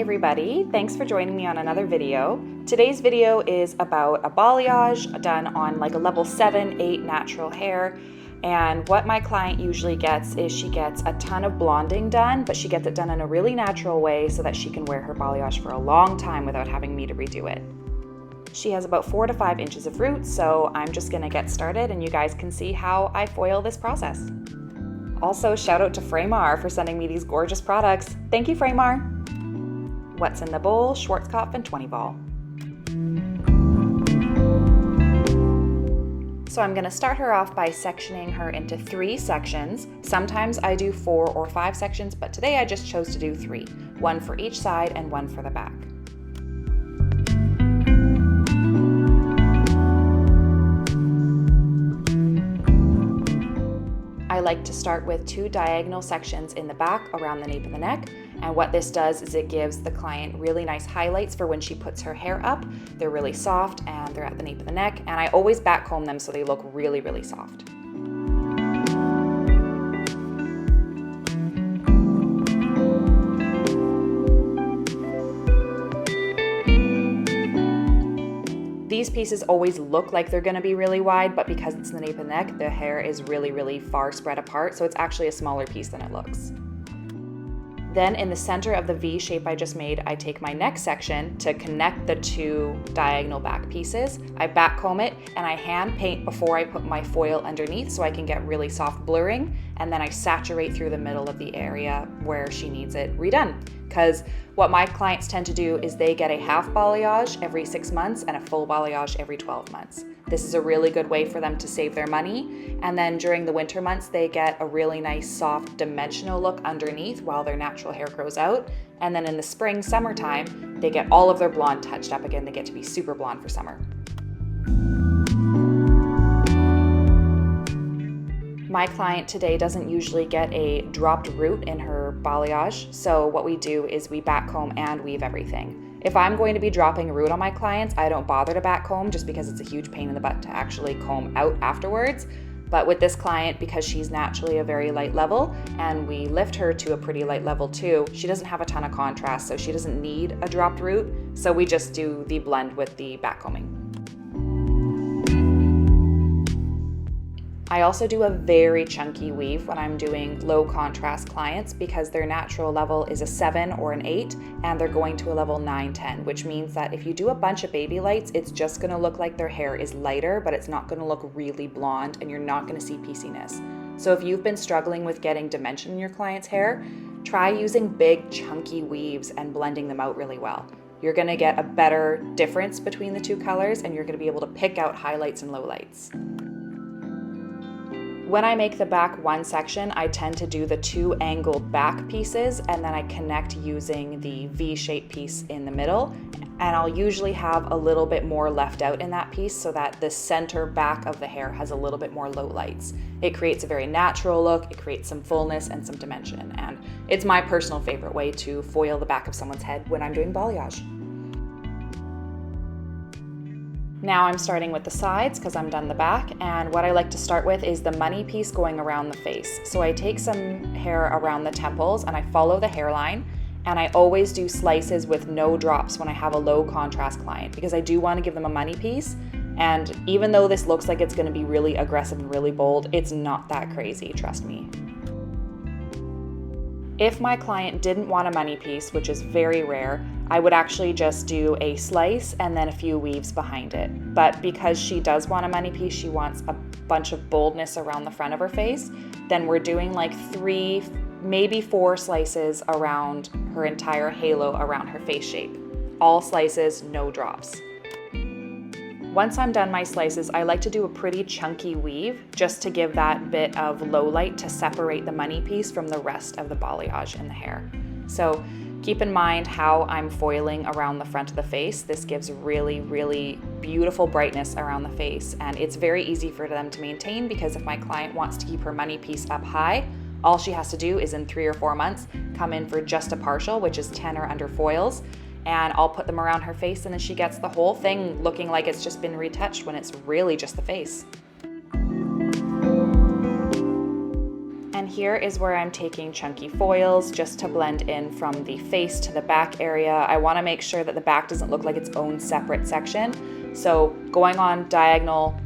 everybody, thanks for joining me on another video. Today's video is about a balayage done on like a level 7, 8 natural hair. And what my client usually gets is she gets a ton of blonding done, but she gets it done in a really natural way so that she can wear her balayage for a long time without having me to redo it. She has about 4 to 5 inches of roots, so I'm just gonna get started and you guys can see how I foil this process. Also, shout out to Fraymar for sending me these gorgeous products. Thank you, Fraymar. What's in the bowl? Schwarzkopf and 20 ball. So I'm gonna start her off by sectioning her into 3 sections. Sometimes I do 4 or 5 sections, but today I just chose to do 3. 1 for each side and 1 for the back. I like to start with 2 diagonal sections in the back around the nape of the neck. And what this does is it gives the client really nice highlights for when she puts her hair up. They're really soft and they're at the nape of the neck. And I always back comb them so they look really, really soft. These pieces always look like they're gonna be really wide, but because it's the nape of the neck, the hair is really, really far spread apart, so it's actually a smaller piece than it looks. Then in the center of the V shape I just made, I take my neck section to connect the 2 diagonal back pieces. I back comb it and I hand paint before I put my foil underneath so I can get really soft blurring, and then I saturate through the middle of the area where she needs it redone. Because what my clients tend to do is they get a half balayage every 6 months and a full balayage every 12 months. This is a really good way for them to save their money. And then during the winter months, they get a really nice, soft, dimensional look underneath while their natural hair grows out. And then in the spring, summertime, they get all of their blonde touched up again. They get to be super blonde for summer. My client today doesn't usually get a dropped root in her balayage, so what we do is we back comb and weave everything. If I'm going to be dropping a root on my clients, I don't bother to back comb just because it's a huge pain in the butt to actually comb out afterwards. But with this client, because she's naturally a very light level and we lift her to a pretty light level too, she doesn't have a ton of contrast, so she doesn't need a dropped root. So we just do the blend with the back combing. I also do a very chunky weave when I'm doing low contrast clients because their natural level is a 7 or an 8 and they're going to a level 9, 10, which means that if you do a bunch of baby lights, it's just gonna look like their hair is lighter, but it's not gonna look really blonde and you're not gonna see pieciness. So if you've been struggling with getting dimension in your client's hair, try using big chunky weaves and blending them out really well. You're gonna get a better difference between the 2 colors and you're gonna be able to pick out highlights and lowlights. When I make the back 1 section, I tend to do the 2 angled back pieces and then I connect using the V-shaped piece in the middle. And I'll usually have a little bit more left out in that piece so that the center back of the hair has a little bit more lowlights. It creates a very natural look, it creates some fullness and some dimension. And it's my personal favorite way to foil the back of someone's head when I'm doing balayage. Now I'm starting with the sides because I'm done the back, and what I like to start with is the money piece going around the face. So I take some hair around the temples and I follow the hairline, and I always do slices with no drops when I have a low contrast client because I do want to give them a money piece. And even though this looks like it's going to be really aggressive and really bold, it's not that crazy, trust me. If my client didn't want a money piece, which is very rare, I would actually just do a slice and then a few weaves behind it. But because she does want a money piece, she wants a bunch of boldness around the front of her face, then we're doing like 3, maybe 4 slices around her entire halo around her face shape. All slices, no drops. Once I'm done my slices, I like to do a pretty chunky weave just to give that bit of low light to separate the money piece from the rest of the balayage in the hair. So keep in mind how I'm foiling around the front of the face. This gives really, really beautiful brightness around the face, and it's very easy for them to maintain because if my client wants to keep her money piece up high, all she has to do is in 3 or 4 months come in for just a partial, which is 10 or under foils, and I'll put them around her face and then she gets the whole thing looking like it's just been retouched when it's really just the face. Here is where I'm taking chunky foils just to blend in from the face to the back area. I want to make sure that the back doesn't look like its own separate section. So going on diagonal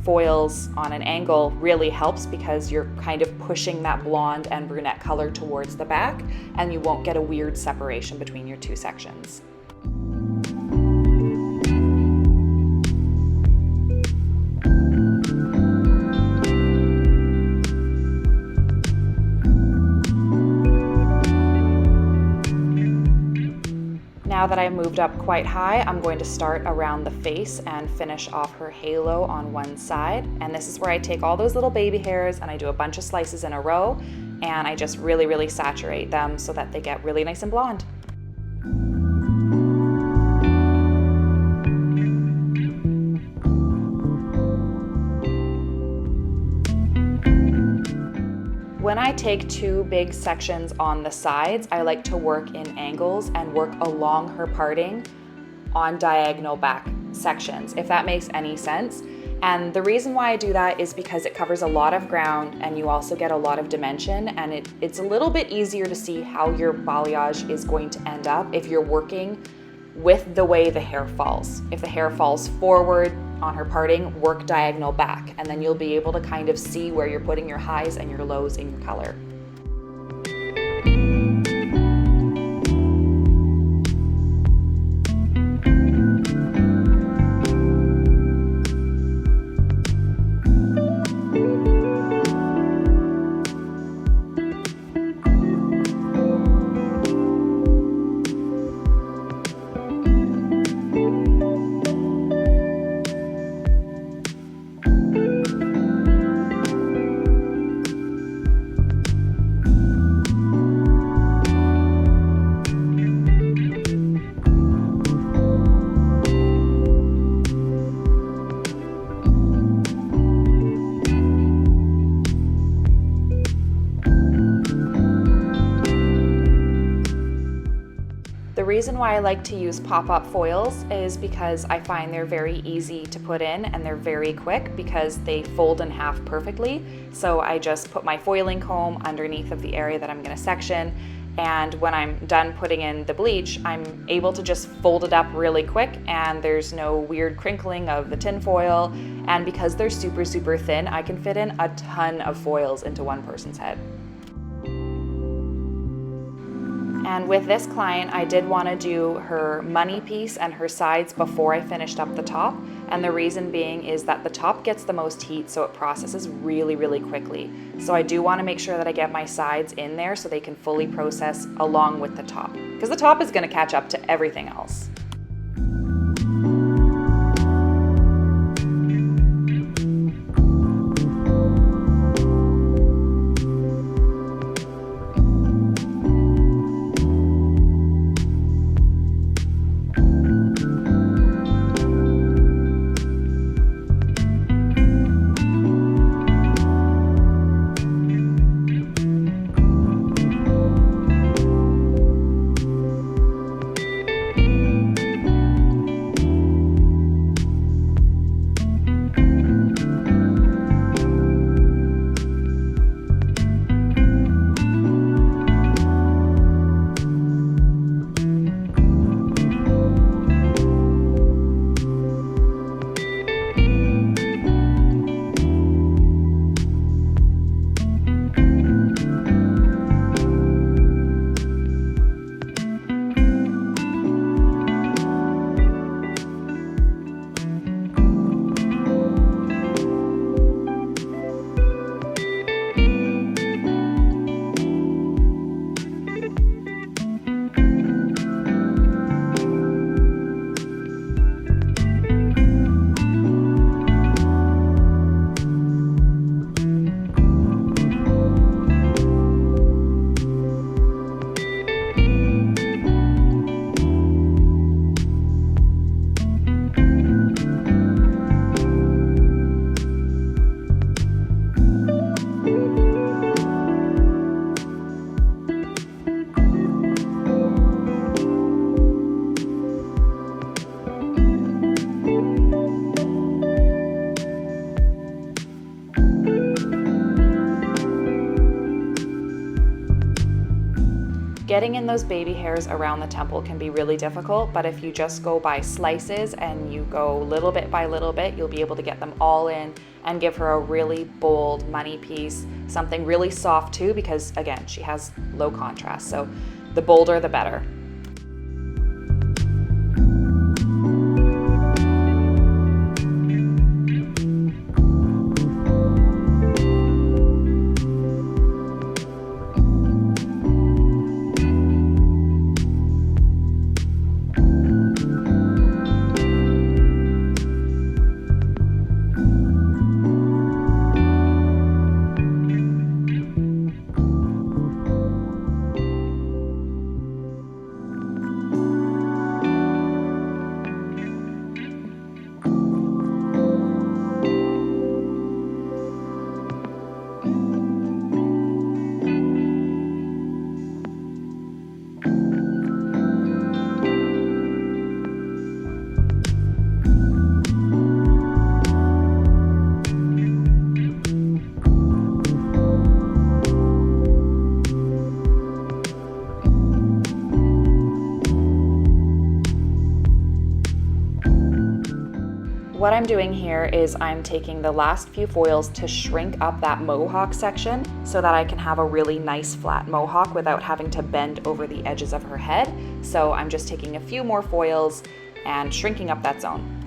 foils on an angle really helps because you're kind of pushing that blonde and brunette color towards the back, and you won't get a weird separation between your two sections. Now that I've moved up quite high, I'm going to start around the face and finish off her halo on one side. And this is where I take all those little baby hairs and I do a bunch of slices in a row, and I just really saturate them so that they get really nice and blonde. When I take two big sections on the sides, I like to work in angles and work along her parting on diagonal back sections, if that makes any sense. And the reason why I do that is because it covers a lot of ground and you also get a lot of dimension, and it's a little bit easier to see how your balayage is going to end up if you're working with the way the hair falls. If the hair falls forward on her parting, work diagonal back, and then you'll be able to kind of see where you're putting your highs and your lows in your color. The reason why I like to use pop-up foils is because I find they're very easy to put in and they're very quick because they fold in half perfectly. So I just put my foiling comb underneath of the area that I'm going to section, and when I'm done putting in the bleach, I'm able to just fold it up really quick and there's no weird crinkling of the tin foil. And because they're super thin, I can fit in a ton of foils into one person's head. And with this client, I did want to do her money piece and her sides before I finished up the top. And the reason being is that the top gets the most heat, so it processes really quickly. So I do want to make sure that I get my sides in there so they can fully process along with the top, because the top is going to catch up to everything else. Getting in those baby hairs around the temple can be really difficult, but if you just go by slices and you go little bit by little bit, you'll be able to get them all in and give her a really bold money piece, something really soft too, because again, she has low contrast. So the bolder, the better. What I'm doing here is I'm taking the last few foils to shrink up that mohawk section so that I can have a really nice flat mohawk without having to bend over the edges of her head. So I'm just taking a few more foils and shrinking up that zone.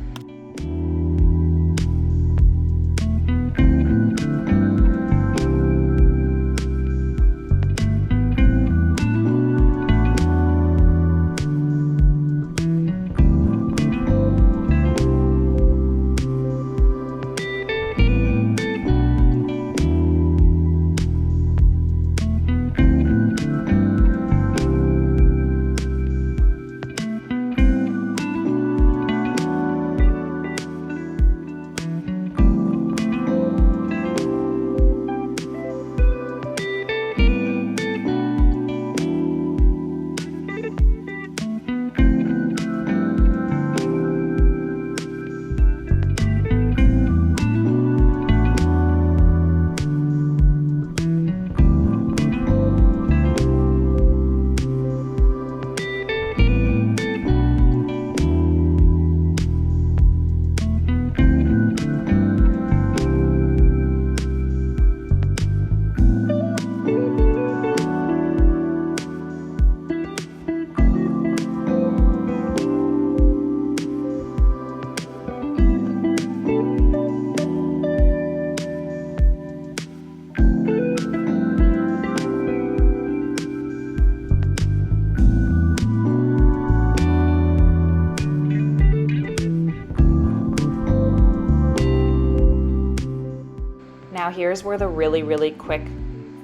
Now here's where the really quick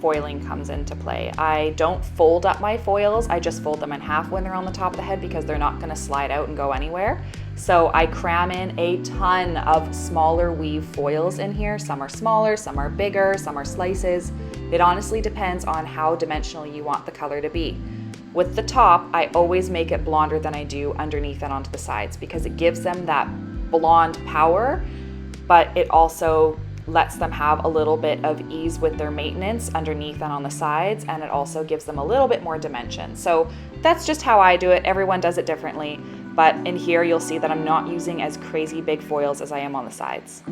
foiling comes into play. I don't fold up my foils, I just fold them in half when they're on the top of the head because they're not gonna slide out and go anywhere. So I cram in a ton of smaller weave foils in here. Some are smaller, some are bigger, some are slices. It honestly depends on how dimensional you want the color to be. With the top, I always make it blonder than I do underneath and onto the sides because it gives them that blonde power, but it also lets them have a little bit of ease with their maintenance underneath and on the sides, and it also gives them a little bit more dimension. So that's just how I do it. Everyone does it differently, but in here you'll see that I'm not using as crazy big foils as I am on the sides.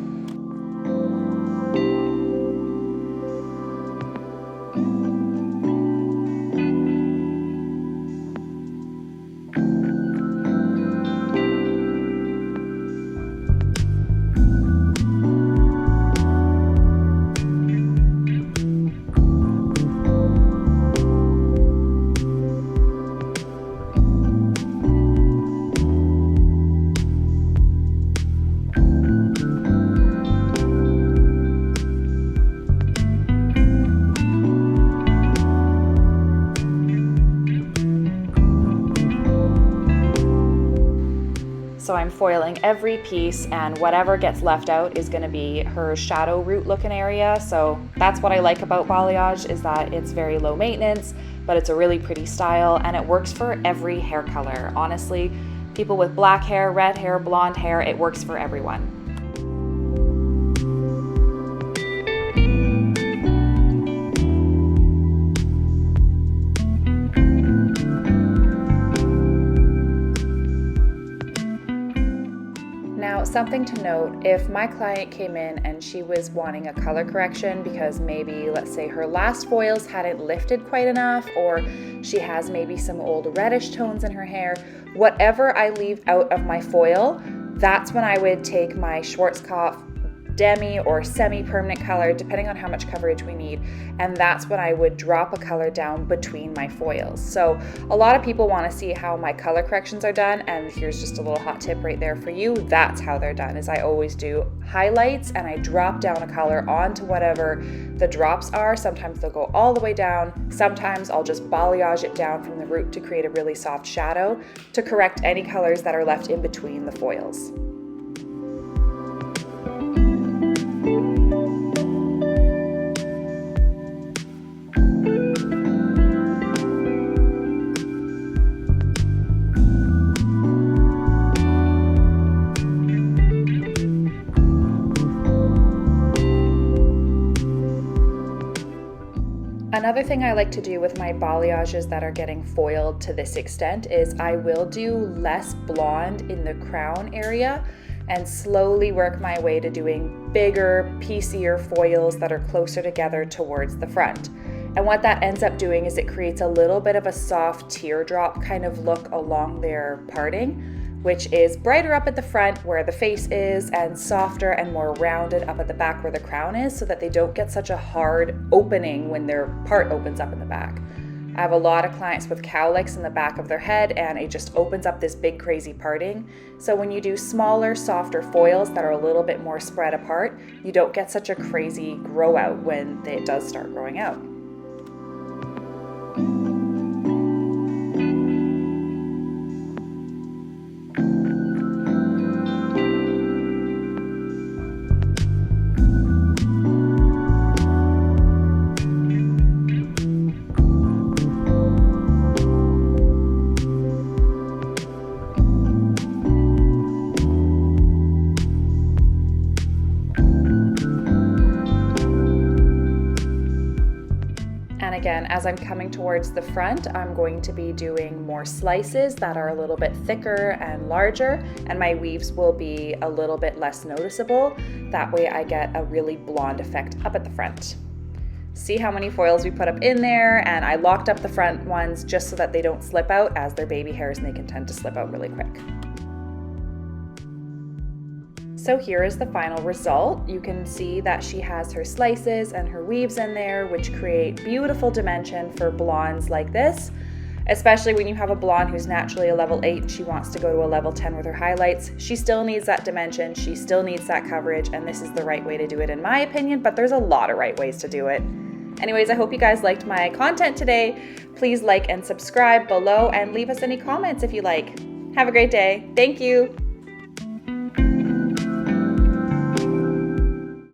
So I'm foiling every piece, and whatever gets left out is gonna be her shadow root looking area. So that's what I like about balayage, is that it's very low maintenance, but it's a really pretty style and it works for every hair color. Honestly, people with black hair, red hair, blonde hair, it works for everyone. something to note, if my client came in and she was wanting a color correction because maybe, let's say, her last foils hadn't lifted quite enough, or she has maybe some old reddish tones in her hair, whatever I leave out of my foil, that's when I would take my Schwarzkopf demi or semi-permanent color, depending on how much coverage we need, and that's when I would drop a color down between my foils. So a lot of people want to see how my color corrections are done, and here's just a little hot tip right there for you. That's how they're done, is I always do highlights and I drop down a color onto whatever the drops are. Sometimes they'll go all the way down, sometimes I'll just balayage it down from the root to create a really soft shadow to correct any colors that are left in between the foils. Another thing I like to do with my balayages that are getting foiled to this extent is I will do less blonde in the crown area and slowly work my way to doing bigger, piecier foils that are closer together towards the front. And what that ends up doing is it creates a little bit of a soft teardrop kind of look along their parting, which is brighter up at the front where the face is and softer and more rounded up at the back where the crown is, so that they don't get such a hard opening when their part opens up in the back. I have a lot of clients with cowlicks in the back of their head and it just opens up this big crazy parting. So when you do smaller, softer foils that are a little bit more spread apart, you don't get such a crazy grow out when it does start growing out. Again, as I'm coming towards the front, I'm going to be doing more slices that are a little bit thicker and larger, and my weaves will be a little bit less noticeable. That way I get a really blonde effect up at the front. See how many foils we put up in there, and I locked up the front ones just so that they don't slip out, as they're baby hairs and they can tend to slip out really quick. So here is the final result. You can see that she has her slices and her weaves in there, which create beautiful dimension for blondes like this, especially when you have a blonde who's naturally a level 8 and she wants to go to a level 10 with her highlights. She still needs that dimension, she still needs that coverage, and this is the right way to do it in my opinion, but there's a lot of right ways to do it. Anyways, I hope you guys liked my content today. Please like and subscribe below and leave us any comments if you like. Have a great day. Thank you.